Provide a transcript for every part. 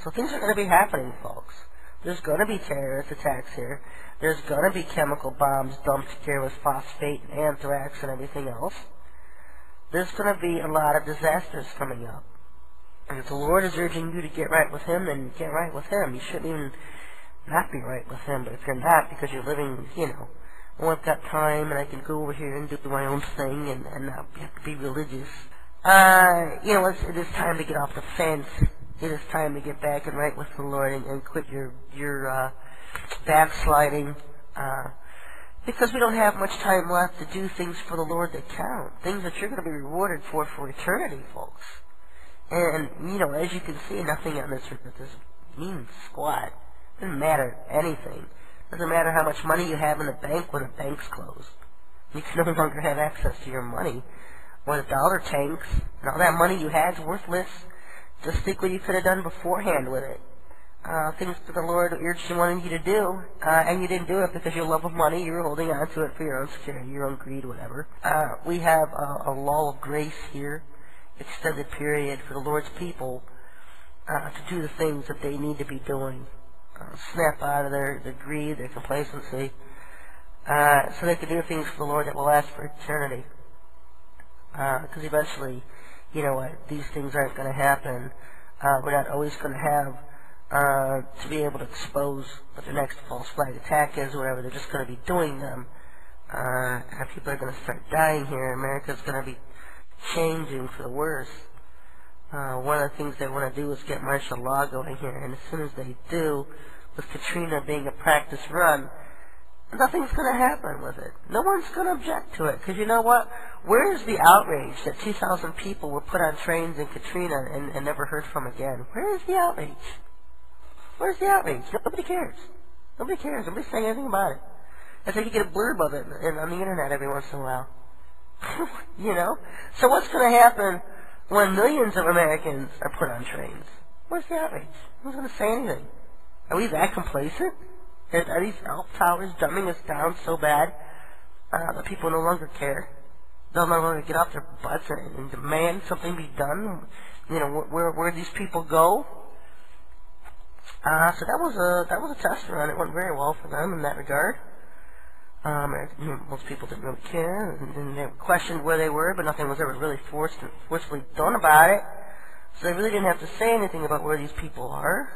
So things are going to be happening, folks. There's going to be terrorist attacks here. There's going to be chemical bombs dumped here with phosphate and anthrax and everything else. There's going to be a lot of disasters coming up. And if the Lord is urging you to get right with Him, then get right with Him. You shouldn't even not be right with Him. But if you're not because you're living, oh, I've got time and I can go over here and do my own thing and not have to be religious. It is time to get off the fence. It is time to get back and right with the Lord and quit your backsliding. Because we don't have much time left to do things for the Lord that count. Things that you're going to be rewarded for eternity, folks. And, as you can see, nothing on this earth means squat. Doesn't matter anything. Doesn't matter how much money you have in the bank when the bank's closed. You can no longer have access to your money. Or the dollar tanks, and all that money you had is worthless. Just think what you could have done beforehand with it. Things that the Lord urged you wanted you to do, and you didn't do it because your love of money, you were holding on to it for your own security, your own greed, whatever. We have a law of grace here, extended period for the Lord's people to do the things that they need to be doing. Snap out of their greed, their complacency, so they can do things for the Lord that will last for eternity. Because eventually, these things aren't going to happen. We're not always going to have to be able to expose what the next false flag attack is or whatever. They're just going to be doing them. And people are going to start dying here. America's going to be changing for the worse. One of the things they want to do is get martial law going here. And as soon as they do, with Katrina being a practice run, nothing's going to happen with it. No one's going to object to it. Because you know what? Where is the outrage that 2,000 people were put on trains in Katrina and never heard from again? Where is the outrage? Where's the outrage? Nobody cares. Nobody cares. Nobody's saying anything about it. I think you get a blurb of it on the internet every once in a while. So what's going to happen when millions of Americans are put on trains? Where's the outrage? Who's going to say anything? Are we that complacent? Are these elf towers dumbing us down so bad that people no longer care? They'll no longer get off their butts and demand something be done? Where these people go? So that was a test run. It went very well for them in that regard. Most people didn't really care, and they questioned where they were, but nothing was ever really forcefully done about it. So they really didn't have to say anything about where these people are.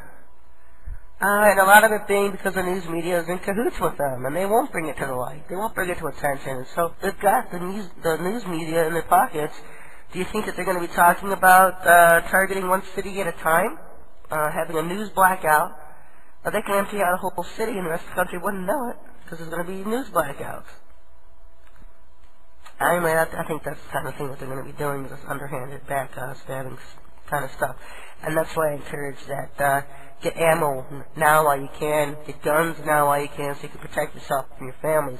And a lot of it being because the news media is in cahoots with them, and they won't bring it to the light. They won't bring it to attention. So they've got the news media in their pockets. Do you think that they're going to be talking about targeting one city at a time, having a news blackout? They can empty out a whole city, and the rest of the country wouldn't know it because there's going to be news blackouts. Anyway, I think that's the kind of thing that they're going to be doing, is this underhanded backstabbing kind of stuff. And that's why I encourage that. Get ammo now while you can. Get guns now while you can so you can protect yourself and your families.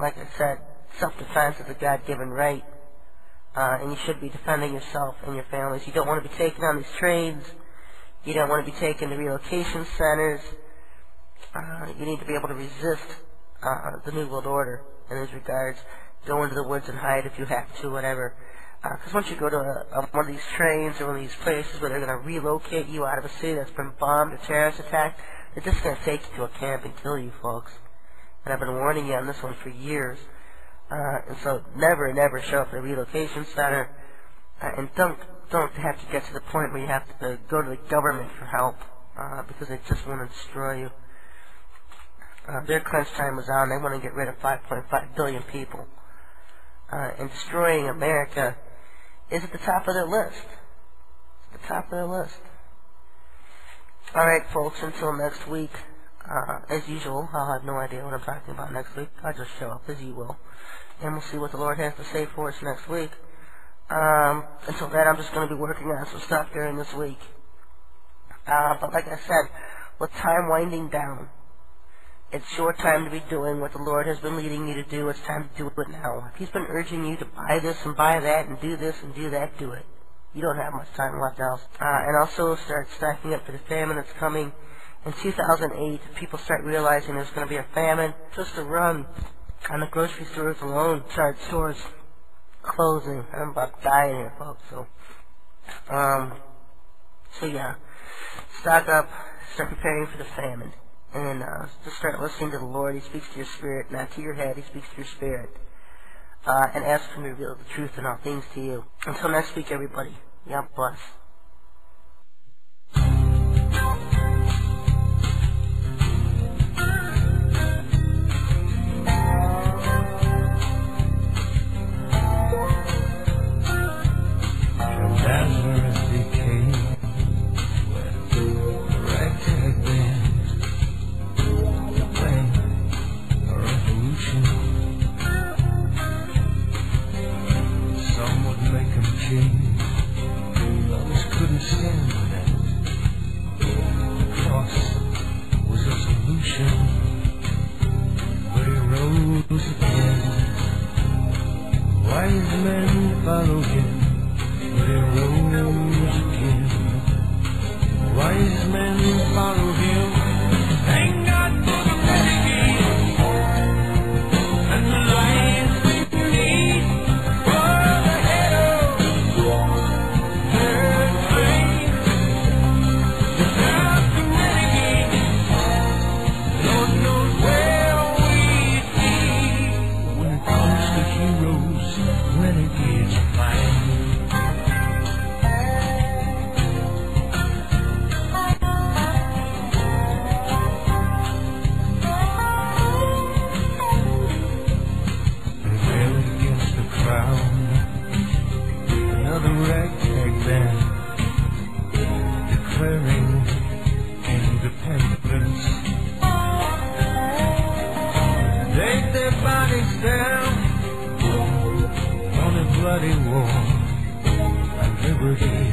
Like I said, self-defense is a God-given right. And you should be defending yourself and your families. You don't want to be taken on these trains. You don't want to be taken to relocation centers. You need to be able to resist the New World Order in these regards. Go into the woods and hide if you have to, whatever. Because once you go to one of these trains or one of these places where they're going to relocate you out of a city that's been bombed or terrorist attacked, they're just going to take you to a camp and kill you, folks. And I've been warning you on this one for years. And so never, never show up at a relocation center. And don't have to get to the point where you have to go to the government for help, because they just want to destroy you. Their crunch time was on. They want to get rid of 5.5 billion people. And destroying America is at the top of their list. It's at the top of their list. Alright, folks, until next week, as usual, I'll have no idea what I'm talking about next week. I'll just show up as you will. And we'll see what the Lord has to say for us next week. Until then, I'm just going to be working on some stuff during this week. But like I said, with time winding down, it's your time to be doing what the Lord has been leading you to do. It's time to do it now. If He's been urging you to buy this and buy that and do this and do that, do it. You don't have much time left else. And also start stacking up for the famine that's coming. In 2008, people start realizing there's going to be a famine. Just a run on the grocery stores alone. Start stores closing. I'm about dying here, folks. So yeah. stock up, start preparing for the famine, and just start listening to the Lord. He speaks to your spirit, not to your head. He speaks to your spirit. And ask Him to reveal the truth in all things to you. Until next week, everybody. God bless. Others couldn't stand for that. The cross was a solution, but it rose again. Wise men follow him, but it rose again. Wise men follow him. Thank God for the renegade and the lions beneath. Bloody war and liberty.